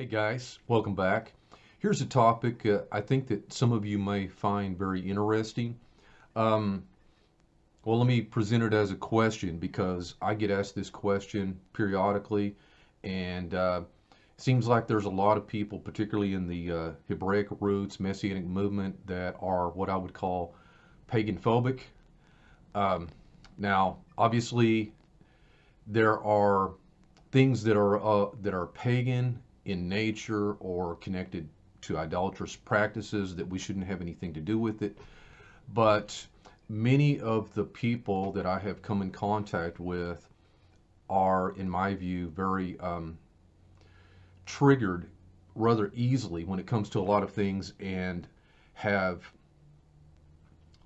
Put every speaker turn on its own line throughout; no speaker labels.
Hey guys, welcome back. Here's a topic I think that some of you may find very interesting. Um, well, let me present it as a question because I get asked this question periodically, and it seems like there's a lot of people, particularly in the Hebraic roots, Messianic movement, that are what I would call pagan phobic. Um, Now, obviously, there are things that are pagan in nature or connected to idolatrous practices that we shouldn't have anything to do with it. But many of the people that I have come in contact with are, in my view, very triggered rather easily when it comes to a lot of things and have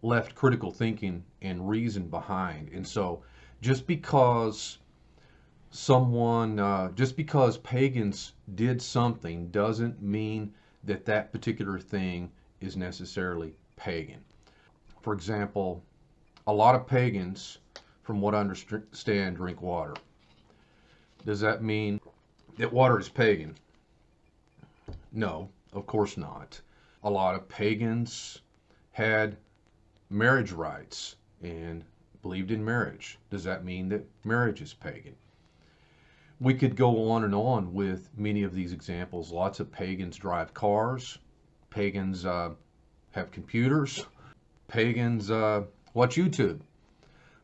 left critical thinking and reason behind. And so just because just because pagans did something doesn't mean that that particular thing is necessarily pagan. For example, a lot of pagans, from what I understand, drink water. Does that mean that water is pagan? No, of course not. A lot of pagans had marriage rights and believed in marriage. Does that mean that marriage is pagan? We could go on and on with many of these examples. Lots of pagans drive cars. Pagans have computers. Pagans watch YouTube.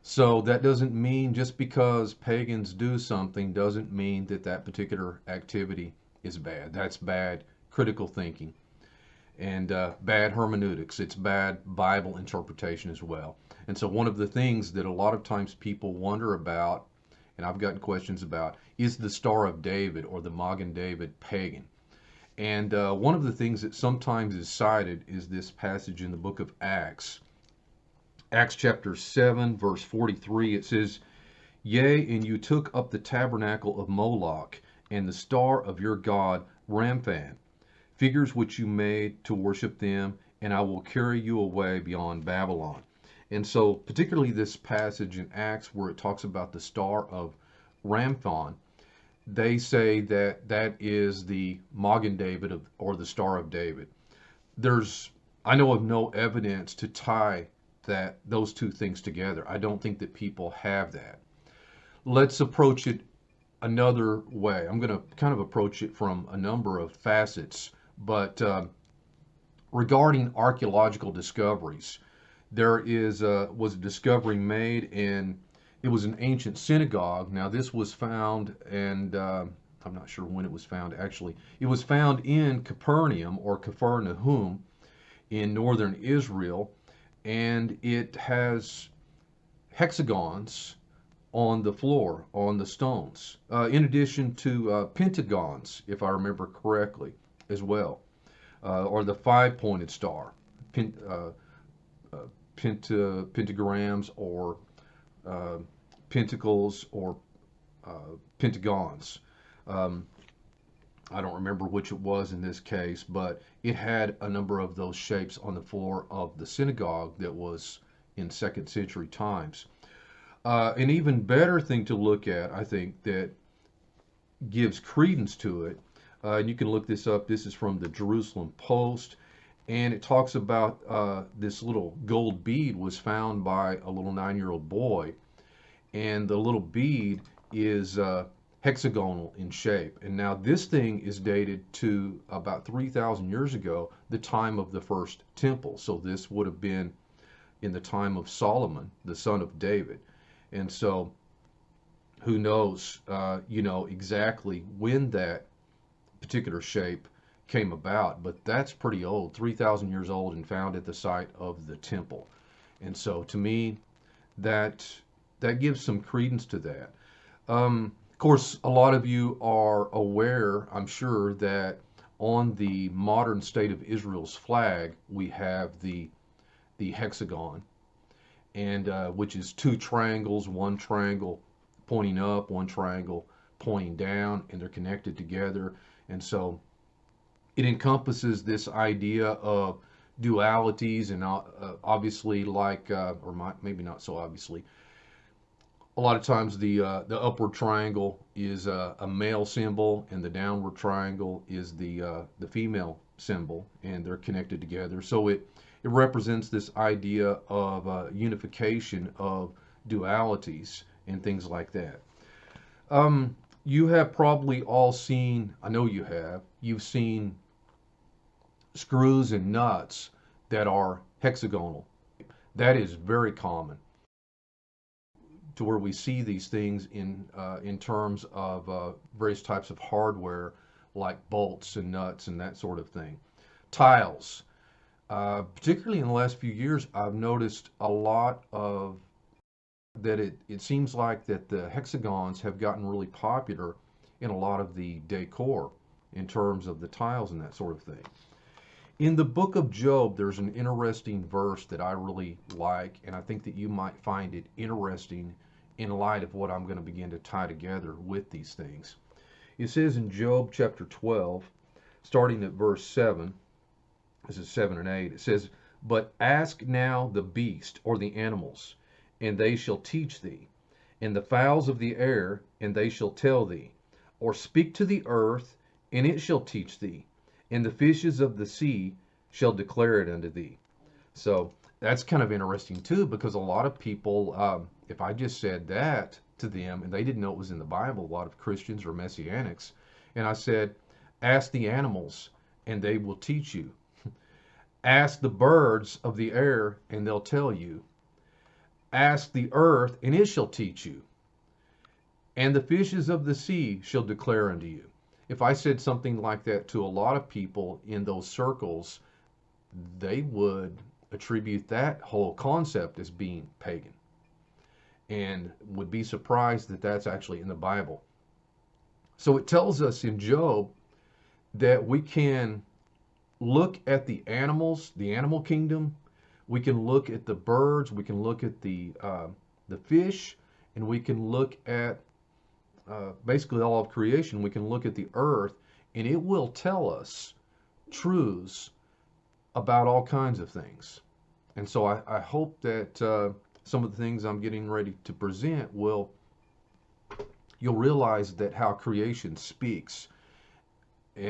So that doesn't mean just because pagans do something doesn't mean that that particular activity is bad. That's bad critical thinking and bad hermeneutics. It's bad Bible interpretation as well. And so one of the things that a lot of times people wonder about, and I've gotten questions about, is the Star of David or the Magen David pagan? And one of the things that sometimes is cited is this passage in the book of Acts. Acts chapter 7, verse 43, it says, "Yea, and you took up the tabernacle of Moloch and the star of your god Ramphan, figures which you made to worship them, and I will carry you away beyond Babylon." And so, particularly this passage in Acts where it talks about the star of Ramphan, they say that that is the Magen David or the Star of David. I know of no evidence to tie those two things together. I don't think that people have that. Let's approach it another way. I'm going to kind of approach it from a number of facets, but regarding archaeological discoveries, there was a discovery made, and it was an ancient synagogue. Now, this was found, and I'm not sure when it was found actually. It was found in Capernaum or Capernaum in northern Israel, and it has hexagons on the floor, on the stones, in addition to pentagons, if I remember correctly, as well, or the five-pointed star, pentagrams or pentacles or pentagons. I don't remember which it was in this case, but it had a number of those shapes on the floor of the synagogue that was in second century times. An even better thing to look at, I think, that gives credence to it, and you can look this up. This is from the Jerusalem Post, and it talks about this little gold bead was found by a little 9-year-old boy, and the little bead is hexagonal in shape. And now this thing is dated to about 3,000 years ago, the time of the first temple. So this would have been in the time of Solomon, the son of David. And so who knows, exactly when that particular shape came about, but that's pretty old, 3,000 years old, and found at the site of the temple. And so to me, that gives some credence to that. Of course, a lot of you are aware, I'm sure, that on the modern state of Israel's flag, we have the hexagon, and which is two triangles, one triangle pointing up, one triangle pointing down, and they're connected together. And so it encompasses this idea of dualities, and obviously, maybe not so obviously, A lot of times the upward triangle is a male symbol, and the downward triangle is the female symbol, and they're connected together. So it represents this idea of unification of dualities and things like that. You have probably all seen, I know you have, you've seen screws and nuts that are hexagonal. That is very common, to where we see these things in terms of various types of hardware like bolts and nuts and that sort of thing. Tiles, particularly in the last few years, I've noticed a lot of that it seems like that the hexagons have gotten really popular in a lot of the decor in terms of the tiles and that sort of thing. In the book of Job, there's an interesting verse that I really like, and I think that you might find it interesting in light of what I'm going to begin to tie together with these things. It says in Job chapter 12, starting at verse 7, this is 7 and 8, it says, "But ask now the beast or the animals, and they shall teach thee, and the fowls of the air, and they shall tell thee. Or speak to the earth, and it shall teach thee, and the fishes of the sea shall declare it unto thee." So that's kind of interesting too, because a lot of people, if I just said that to them and they didn't know it was in the Bible, a lot of Christians or Messianics, and I said, ask the animals and they will teach you. Ask the birds of the air and they'll tell you. Ask the earth and it shall teach you. And the fishes of the sea shall declare unto you. If I said something like that to a lot of people in those circles, they would attribute that whole concept as being pagan and would be surprised that that's actually in the Bible. So it tells us in Job that we can look at the animals, the animal kingdom, we can look at the birds, we can look at the fish, and we can look at basically all of creation. We can look at the earth, and it will tell us truths about all kinds of things. And so I hope that some of the things I'm getting ready to present you'll realize that how creation speaks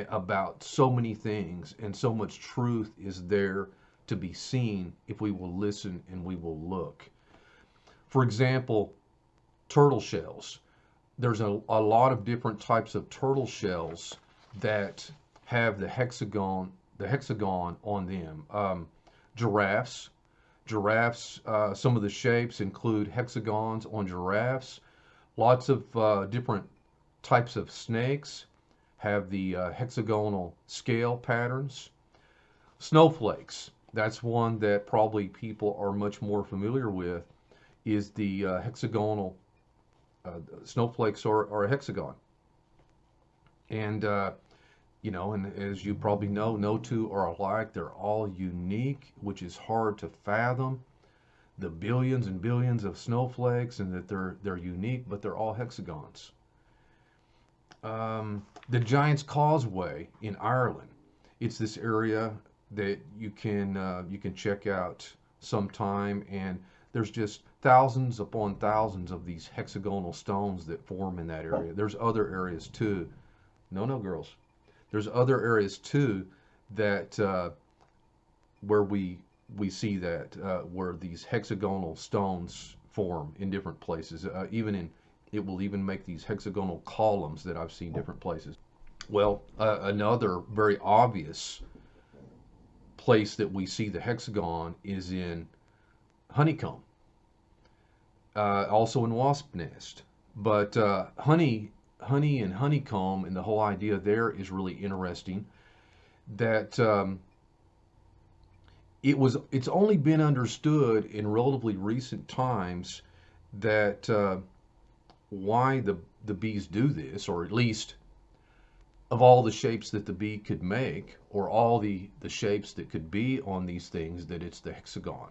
about so many things, and so much truth is there to be seen if we will listen and we will look. For example, turtle shells. There's a lot of different types of turtle shells that have the hexagon on them. Giraffes, some of the shapes include hexagons on giraffes. Lots of different types of snakes have the hexagonal scale patterns. Snowflakes, that's one that probably people are much more familiar with, is the hexagonal snowflakes are a hexagon. And and as you probably know, no two are alike. They're all unique, which is hard to fathom. The billions and billions of snowflakes, and that they're unique, but they're all hexagons. The Giant's Causeway in Ireland. It's this area that you can check out sometime, and there's just thousands upon thousands of these hexagonal stones that form in that area. There's other areas too. No, girls. There's other areas too that where we see that where these hexagonal stones form in different places. It will even make these hexagonal columns that I've seen different places. Well, another very obvious place that we see the hexagon is in honeycomb, also in wasp nest. But honey and honeycomb, and the whole idea there is really interesting. That it's only been understood in relatively recent times that why the bees do this, or at least of all the shapes that the bee could make, or all the shapes that could be on these things, that it's the hexagon.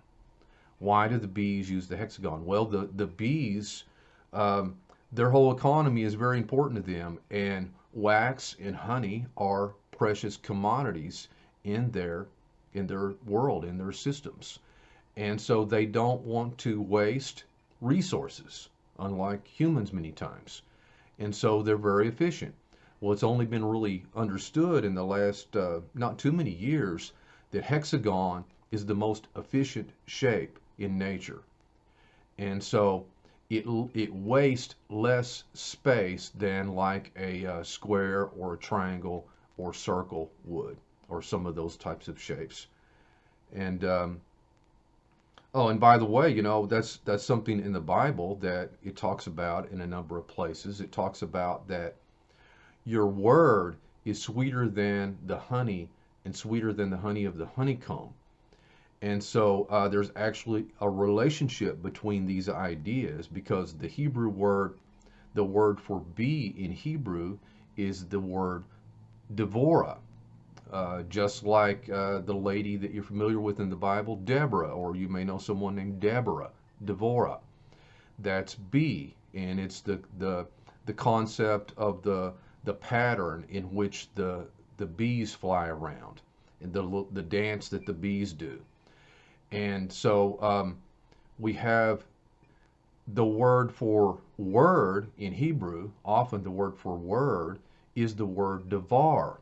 Why do the bees use the hexagon? Well, the bees, their whole economy is very important to them, and wax and honey are precious commodities in their world, in their systems. And so they don't want to waste resources. unlike humans many times. And so they're very efficient. Well, it's only been really understood in the last not too many years that hexagon is the most efficient shape in nature. And so it wastes less space than like a square or a triangle or circle would, or some of those types of shapes. And oh, and by the way, that's something in the Bible that it talks about in a number of places. It talks about that your word is sweeter than the honey and sweeter than the honey of the honeycomb. And so there's actually a relationship between these ideas, because the word for bee in Hebrew is the word Devorah. Just like the lady that you're familiar with in the Bible, Deborah, or you may know someone named Deborah, Devorah. That's bee, and it's the concept of the pattern in which the bees fly around, and the dance that the bees do. And so we have the word for word in Hebrew. Often the word for word is the word devar,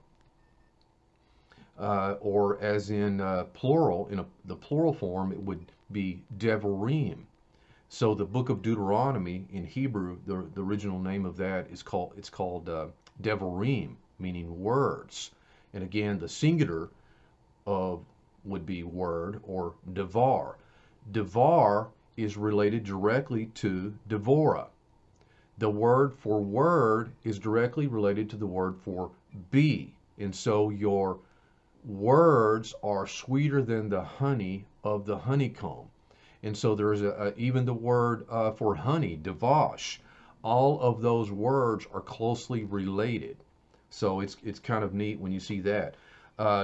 or as in plural, in the plural form, it would be devarim. So the book of Deuteronomy in Hebrew, the original name of that is called devarim, meaning words. And again, the singular of would be word, or devar. Devar is related directly to Devorah. The word for word is directly related to the word for bee. And so your words are sweeter than the honey of the honeycomb. And so there's even the word for honey, devash. All of those words are closely related. So it's kind of neat when you see that.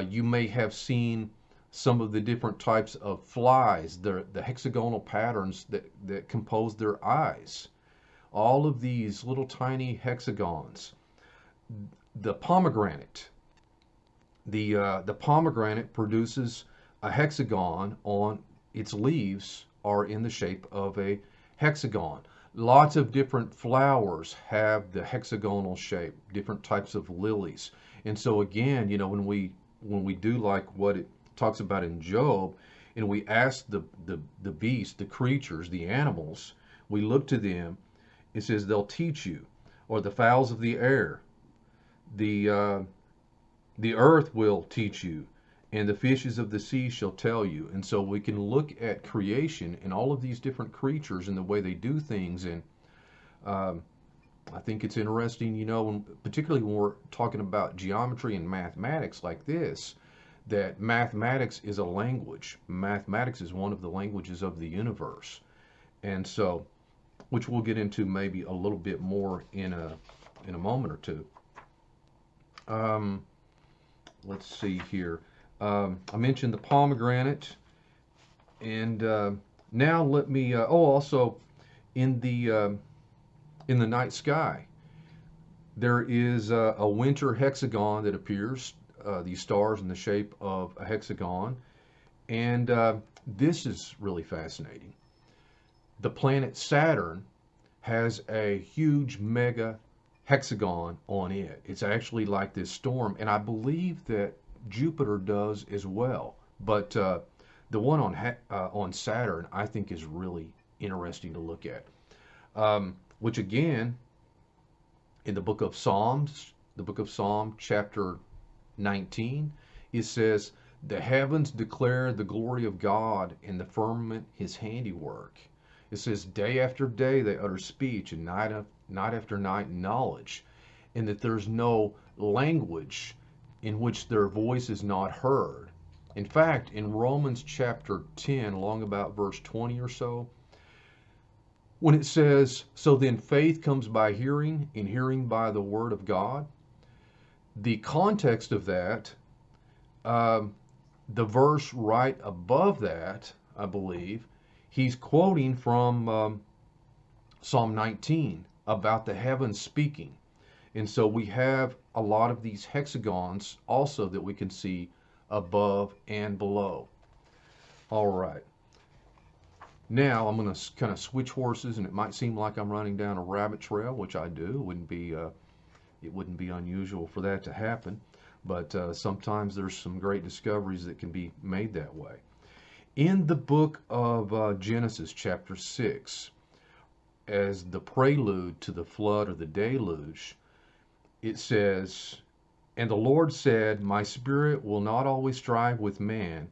You may have seen some of the different types of flies, the hexagonal patterns that compose their eyes. All of these little tiny hexagons. The pomegranate. The pomegranate produces a hexagon on its leaves, are in the shape of a hexagon. Lots of different flowers have the hexagonal shape, different types of lilies. And so again, when we do like what it talks about in Job, and we ask the beasts, the creatures, the animals, we look to them, it says they'll teach you, or the fowls of the air, the earth will teach you, and the fishes of the sea shall tell you. And so we can look at creation and all of these different creatures and the way they do things. And I think it's interesting, particularly when we're talking about geometry and mathematics like this, that mathematics is a language. Mathematics is one of the languages of the universe. And so, which we'll get into maybe a little bit more in a moment or two. Let's see here. I mentioned the pomegranate, and now let me. Also in the night sky, there is a winter hexagon that appears. These stars in the shape of a hexagon, and this is really fascinating. The planet Saturn has a huge mega hexagon on it. It's actually like this storm, and I believe that Jupiter does as well. But the one on Saturn, I think, is really interesting to look at. Which again, in the book of Psalm, chapter 19, it says, "The heavens declare the glory of God, and the firmament His handiwork." It says, "Day after day they utter speech, and night after night knowledge," and that there's no language in which their voice is not heard. In fact, in Romans chapter 10, along about verse 20 or so, when it says, "So then faith comes by hearing, and hearing by the word of God," the context of that, the verse right above that, I believe, he's quoting from Psalm 19 about the heavens speaking. And so we have a lot of these hexagons also that we can see above and below. All right. Now I'm going to kind of switch horses, and it might seem like I'm running down a rabbit trail, which I do. It wouldn't be unusual for that to happen, but sometimes there's some great discoveries that can be made that way. In the book of Genesis, chapter 6, as the prelude to the flood or the deluge, it says, "And the Lord said, My spirit will not always strive with man,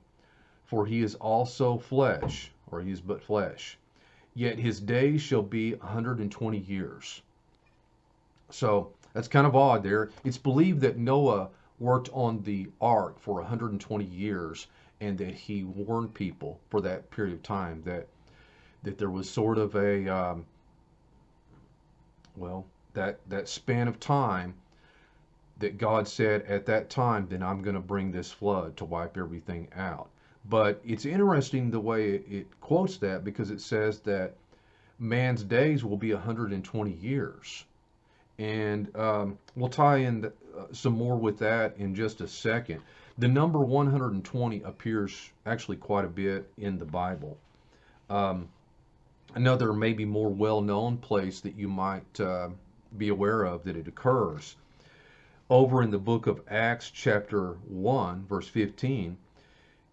for he is also flesh," or he is but flesh, "yet his days shall be 120 years." So that's kind of odd there. It's believed that Noah worked on the ark for 120 years, and that he warned people for that period of time that there was sort of a that span of time that God said at that time, then I'm going to bring this flood to wipe everything out. But it's interesting the way it quotes that, because it says that man's days will be 120 years. And we'll tie in some more with that in just a second. The number 120 appears actually quite a bit in the Bible. Another maybe more well-known place that you might be aware of that it occurs, over in the book of Acts chapter 1 verse 15,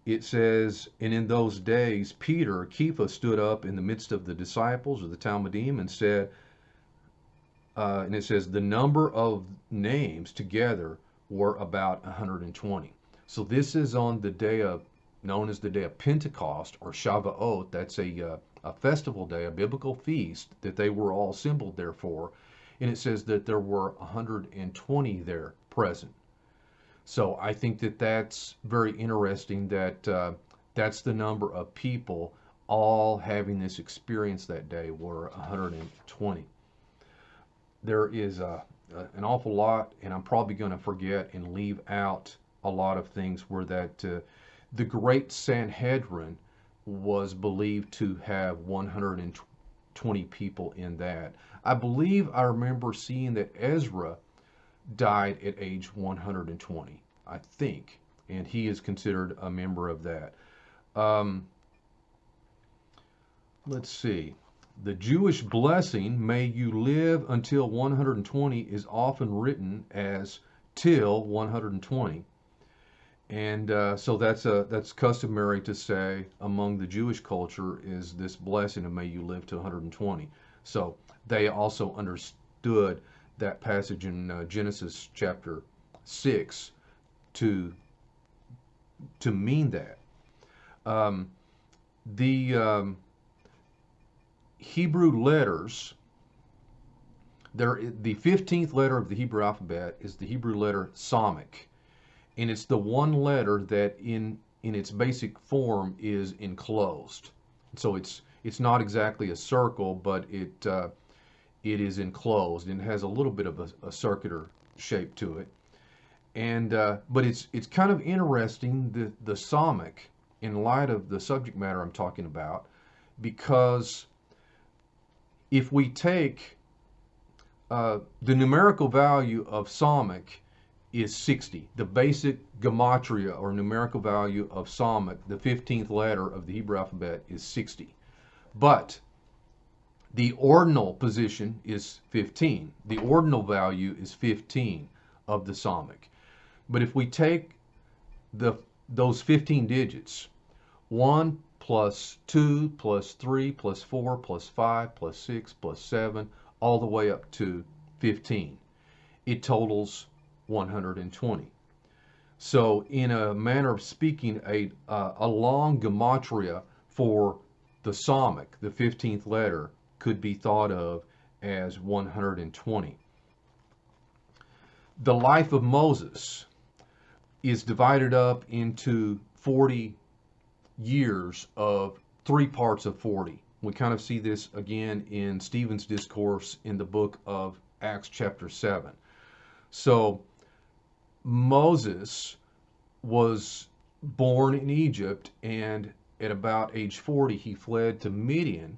it says, "And in those days Peter, Kepha, stood up in the midst of the disciples," or the Talmudim, and said, and it says, "the number of names together were about 120. So this is on the day of, known as the day of Pentecost, or Shavuot. That's a festival day, a biblical feast that they were all assembled there for. And it says that there were 120 there present. So I think that that's very interesting, that that's the number of people all having this experience that day were 120. There is an awful lot, and I'm probably going to forget and leave out a lot of things where that the great Sanhedrin was believed to have 120 people in that. I believe I remember seeing that Ezra died at age 120, I think, and he is considered a member of that. Let's see. The Jewish blessing, "May you live until 120, is often written as till 120. And so that's customary to say among the Jewish culture, is this blessing of "May you live to 120. So they also understood that passage in Genesis chapter 6 to mean that. The Hebrew letters, the 15th letter of the Hebrew alphabet is the Hebrew letter Samic, and it's the one letter that in its basic form is enclosed. So it's not exactly a circle, but it is enclosed and has a little bit of a circular shape to it. And but it's kind of interesting, the Samic, in light of the subject matter I'm talking about, because if we take the numerical value of Samic is 60. The basic gematria, or numerical value of Samic, the 15th letter of the Hebrew alphabet, is 60. But the ordinal position is 15. The ordinal value is 15 of the Samic. But if we take those 15 digits, 1 plus 2 plus 3 plus 4 plus 5 plus 6 plus 7, all the way up to 15, it totals 120. So in a manner of speaking, a long gematria for the Samic, the 15th letter, could be thought of as 120. The life of Moses is divided up into 40 years of 3 parts of 40. We kind of see this again in Stephen's discourse in the book of Acts chapter 7. So Moses was born in Egypt, and at about age 40 he fled to Midian,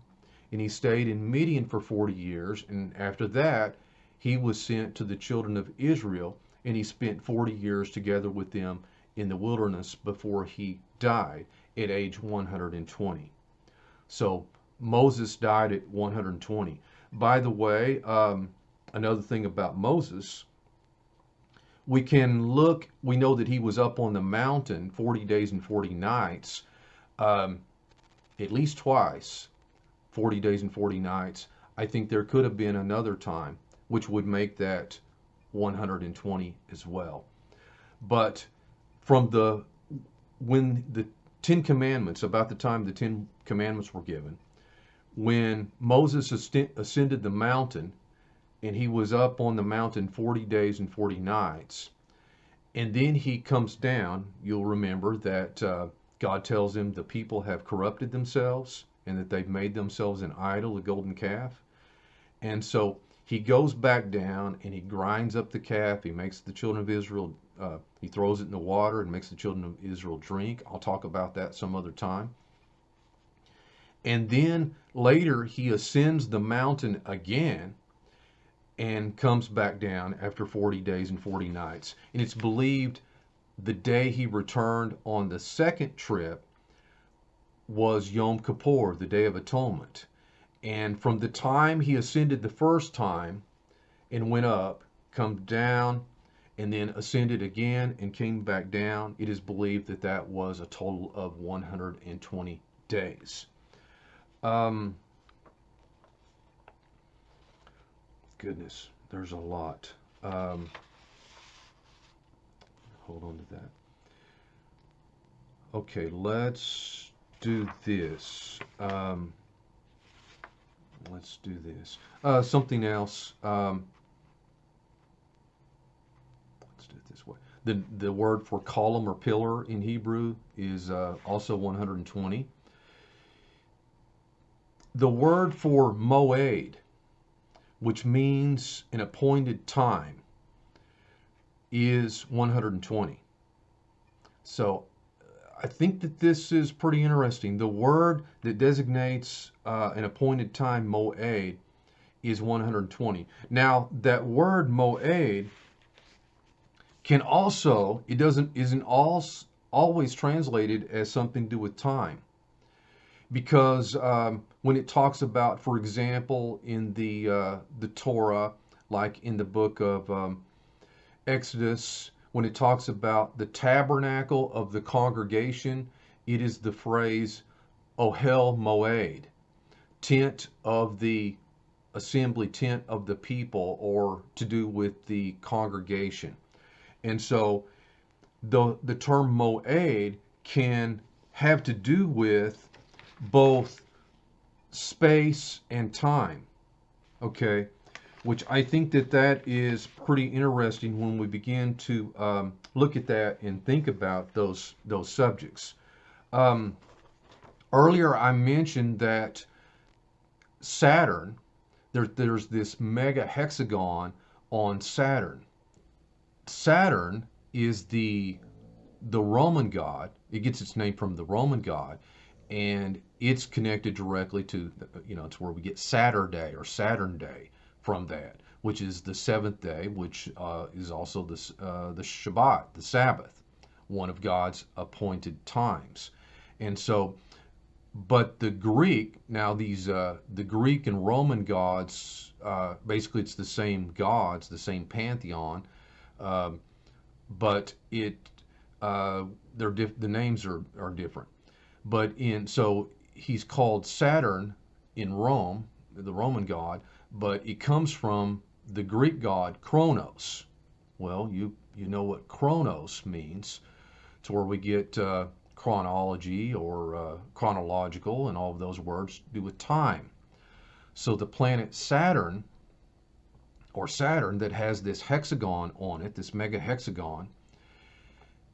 and he stayed in Midian for 40 years, and after that he was sent to the children of Israel, and he spent 40 years together with them in the wilderness before he died at age 120. So Moses died at 120. By the way, another thing about Moses, we know that he was up on the mountain 40 days and 40 nights, um, at least twice, 40 days and 40 nights. I think there could have been another time, which would make that 120 as well. But when the Ten Commandments, about the time the Ten Commandments were given, when Moses ascended the mountain, and he was up on the mountain 40 days and 40 nights, and then he comes down, you'll remember that God tells him the people have corrupted themselves and that they've made themselves an idol, a golden calf. And so he goes back down and he grinds up the calf. He makes the children of Israel, he throws it in the water and makes the children of Israel drink. I'll talk about that some other time. And then later he ascends the mountain again and comes back down after 40 days and 40 nights. And it's believed the day he returned on the second trip was Yom Kippur, the Day of Atonement. And from the time he ascended the first time and went up, come down, and then ascended again and came back down, it is believed that that was a total of 120 days. Goodness, there's a lot. Hold on to that. Okay, let's do this. Let's do this. Something else. Let's do it this way. The word for column or pillar in Hebrew is also 120. The word for moed, which means an appointed time, is 120. So I think that this is pretty interesting. The word that designates an appointed time, moed, is 120. Now, that word moed can also, isn't always translated as something to do with time. Because when it talks about, for example, in the Torah, like in the book of Exodus, when it talks about the tabernacle of the congregation, it is the phrase Ohel Moed, tent of the assembly, tent of the people, or to do with the congregation. And so the term Moed can have to do with both space and time, okay? Which I think that is pretty interesting when we begin to look at that and think about those subjects. Earlier I mentioned that Saturn, there's this mega hexagon on Saturn. Saturn is the Roman god. It gets its name from the Roman god, and it's connected directly to, it's where we get Saturday or Saturn Day from that, which is the seventh day, which is also the Shabbat, the Sabbath, one of God's appointed times. And so, but the Greek, now the Greek and Roman gods, basically it's the same gods, the same pantheon, but the names are different. But so he's called Saturn in Rome, the Roman god, but it comes from the Greek god Kronos. Well, you know what Kronos means. It's where we get chronology or chronological, and all of those words to do with time. So the planet Saturn, or Saturn, that has this hexagon on it, this mega hexagon,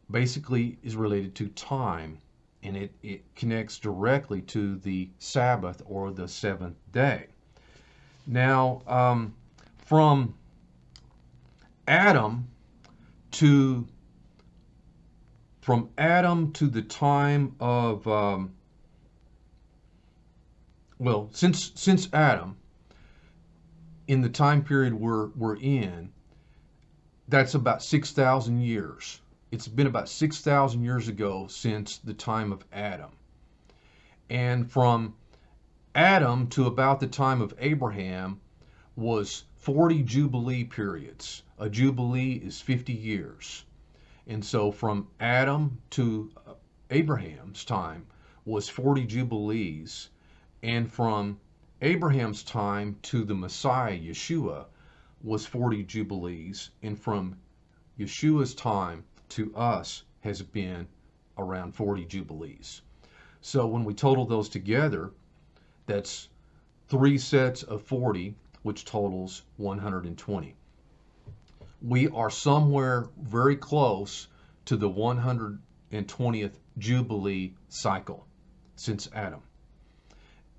basically is related to time, and it connects directly to the Sabbath or the seventh day. Now, from Adam to the time of since Adam, in the time period we're in, that's about 6,000 years. It's been about 6,000 years ago since the time of Adam. And from Adam to about the time of Abraham was 40 Jubilee periods. A Jubilee is 50 years. And so from Adam to Abraham's time was 40 Jubilees. And from Abraham's time to the Messiah, Yeshua, was 40 Jubilees. And from Yeshua's time to us has been around 40 Jubilees. So when we total those together, that's 3 sets of 40, which totals 120. We are somewhere very close to the 120th Jubilee cycle since Adam.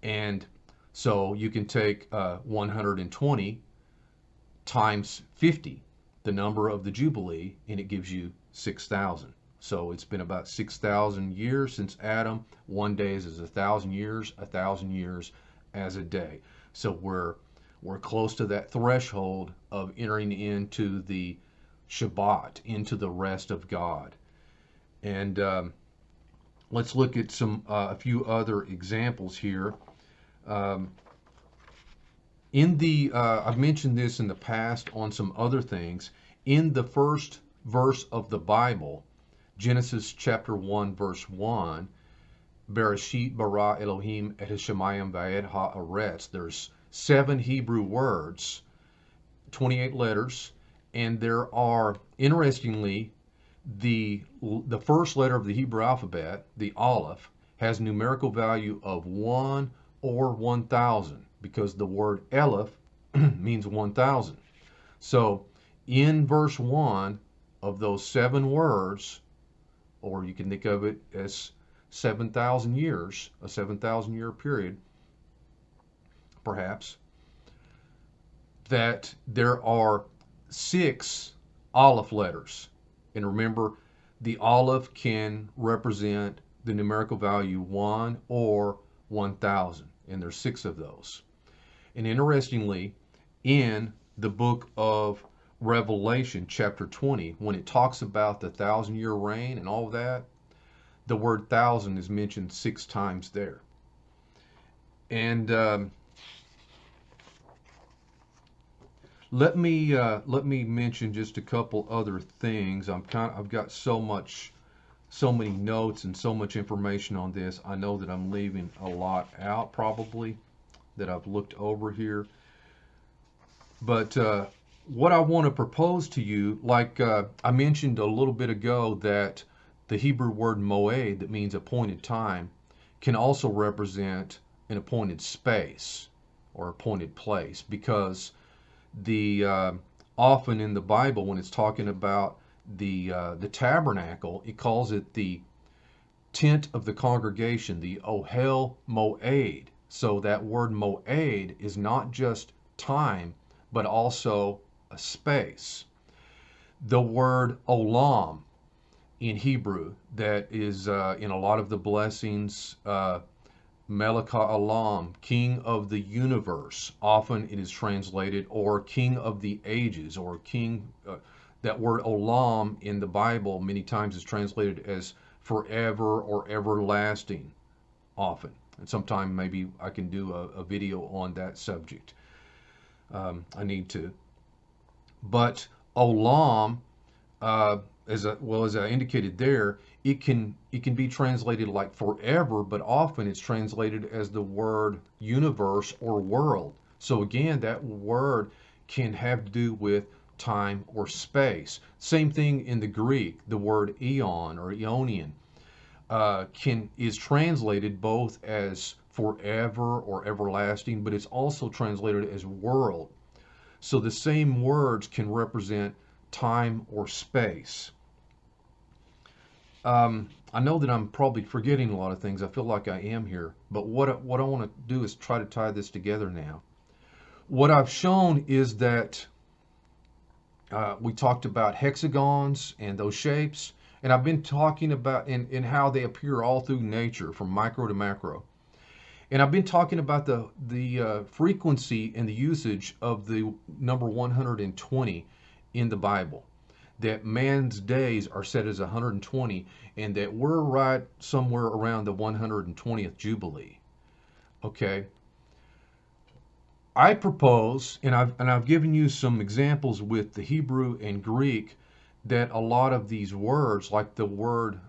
And so you can take 120 times 50, the number of the Jubilee, and it gives you 6,000. So it's been about 6,000 years since Adam. One day is as 1,000 years as a day. So we're close to that threshold of entering into the Shabbat, into the rest of God. And let's look at a few other examples here. I've mentioned this in the past on some other things. In the first verse of the Bible, Genesis chapter 1, verse 1, Bereshit bara Elohim et hashamayim va'ed ha'aretz. There's 7 Hebrew words, 28 letters, and there are, interestingly, the first letter of the Hebrew alphabet, the Aleph, has numerical value of 1 or 1,000, because the word Aleph means 1,000. So in verse 1 of those 7 words, or you can think of it as 7,000 years, a 7,000 year period, perhaps, that there are 6 Aleph letters. And remember, the Aleph can represent the numerical value 1 or 1,000, and there's 6 of those. And interestingly, in the book of Revelation, chapter 20, when it talks about the 1,000-year reign and all of that, the word 1,000 is mentioned 6 times there. And let me mention just a couple other things. I've got so many notes and so much information on this. I know that I'm leaving a lot out, probably, that I've looked over here. But what I want to propose to you, like I mentioned a little bit ago, that the Hebrew word moed, that means appointed time, can also represent an appointed space or appointed place, because often in the Bible, when it's talking about the tabernacle, it calls it the tent of the congregation, the Ohel Moed. So that word Moed is not just time, but also a space. The word Olam in Hebrew, that is in a lot of the blessings, Melech Olam, King of the universe. Often it is translated, or King of the ages, or King. That word Olam in the Bible many times is translated as forever or everlasting, often. And sometime maybe I can do a video on that subject. I need to. But Olam, as I indicated there, it can be translated like forever, but often it's translated as the word universe or world. So again, that word can have to do with time or space. Same thing in the Greek. The word eon or eonian is translated both as forever or everlasting, but it's also translated as world. So the same words can represent time or space. I know that I'm probably forgetting a lot of things. I feel like I am here. But what I want to do is try to tie this together now. What I've shown is that we talked about hexagons and those shapes. And I've been talking about in how they appear all through nature, from micro to macro. And I've been talking about the frequency and the usage of the number 120 in the Bible. That man's days are set as 120, and that we're right somewhere around the 120th Jubilee. Okay? I propose, and I've given you some examples with the Hebrew and Greek, that a lot of these words, like the word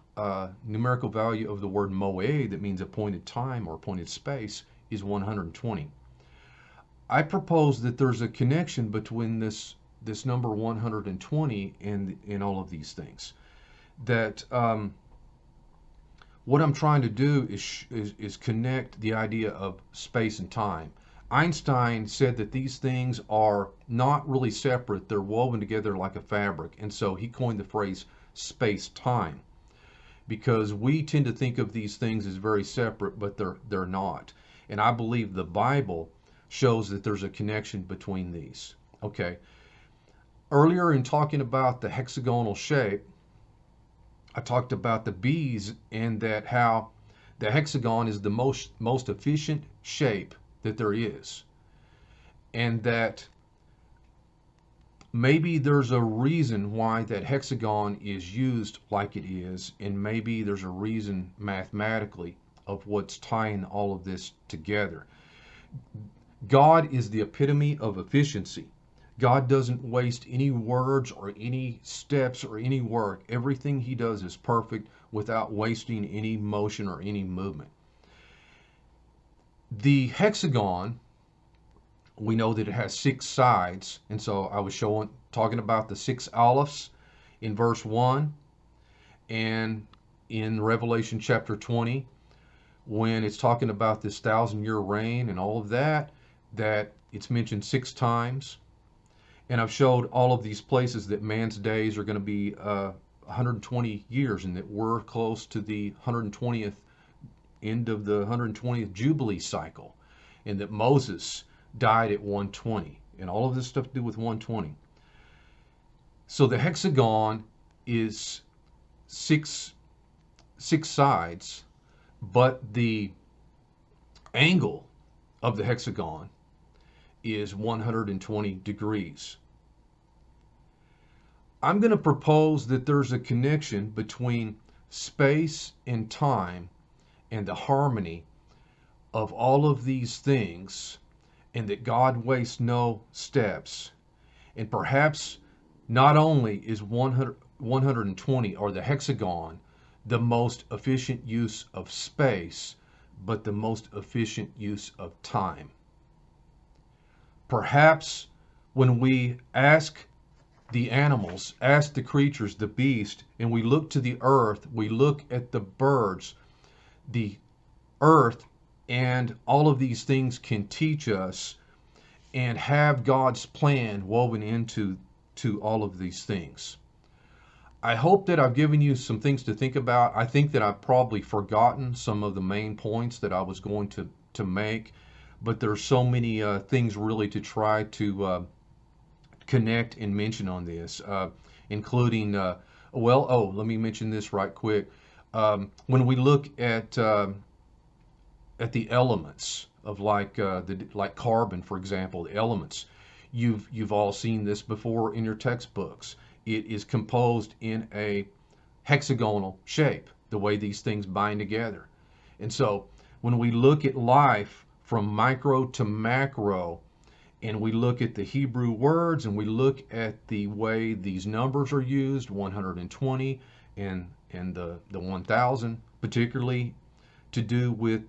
numerical value of the word moed, that means appointed time or appointed space, is 120. I propose that there's a connection between this number 120 and all of these things. That what I'm trying to do is connect the idea of space and time. Einstein said that these things are not really separate, they're woven together like a fabric. And so he coined the phrase space-time, because we tend to think of these things as very separate, but they're not. And I believe the Bible shows that there's a connection between these. Okay. Earlier in talking about the hexagonal shape, I talked about the bees and that how the hexagon is the most efficient shape that there is, and that maybe there's a reason why that hexagon is used like it is, and maybe there's a reason mathematically of what's tying all of this together. God is the epitome of efficiency. God doesn't waste any words or any steps or any work. Everything he does is perfect without wasting any motion or any movement. The hexagon, we know that it has 6 sides, and so I was talking about the 6 alepphs in verse 1, and in Revelation chapter 20, when it's talking about this 1,000-year reign and all of that it's mentioned 6 times. And I've showed all of these places that man's days are going to be 120 years, and that we're close to the 120th end of the 120th Jubilee cycle, and that Moses died at 120, and all of this stuff to do with 120. So the hexagon is six sides, but the angle of the hexagon is 120 degrees. I'm going to propose that there's a connection between space and time and the harmony of all of these things, and that God wastes no steps. And perhaps not only is 120, or the hexagon, the most efficient use of space, but the most efficient use of time. Perhaps when we ask the animals, ask the creatures, the beast, and we look to the earth, we look at the birds, the earth and all of these things can teach us and have God's plan woven into all of these things. I hope that I've given you some things to think about. I think that I've probably forgotten some of the main points that I was going to make, but there's so many things really to try to connect and mention on this, including, let me mention this right quick. When we look at the elements of like carbon, for example, the elements, you've all seen this before in your textbooks. It is composed in a hexagonal shape, the way these things bind together. And so when we look at life from micro to macro, and we look at the Hebrew words, and we look at the way these numbers are used, 120 and the 1,000, particularly to do with,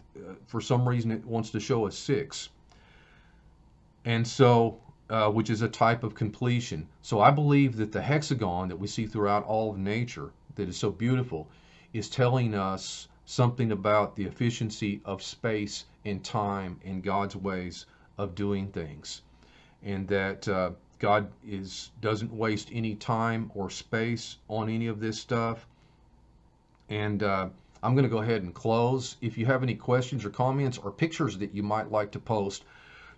for some reason it wants to show us 6. And so, which is a type of completion. So I believe that the hexagon that we see throughout all of nature, that is so beautiful, is telling us something about the efficiency of space and time and God's ways of doing things, and that God doesn't waste any time or space on any of this stuff. And I'm going to go ahead and close. If you have any questions or comments or pictures that you might like to post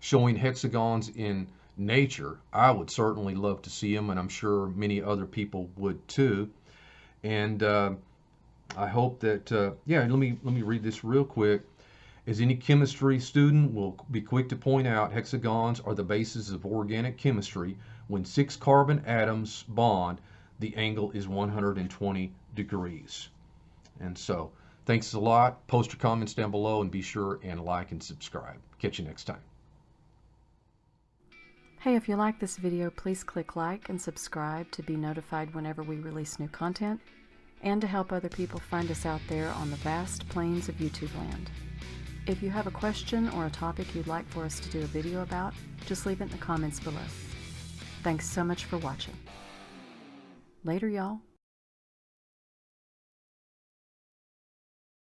showing hexagons in nature, I would certainly love to see them, and I'm sure many other people would too. And I hope that, let me read this real quick. As any chemistry student will be quick to point out, hexagons are the basis of organic chemistry. When 6 carbon atoms bond, the angle is 120 degrees. And so, thanks a lot. Post your comments down below, and be sure and like and subscribe. Catch you next time.
Hey, if you like this video, please click like and subscribe to be notified whenever we release new content, and to help other people find us out there on the vast plains of YouTube land. If you have a question or a topic you'd like for us to do a video about, just leave it in the comments below. Thanks so much for watching. Later, y'all.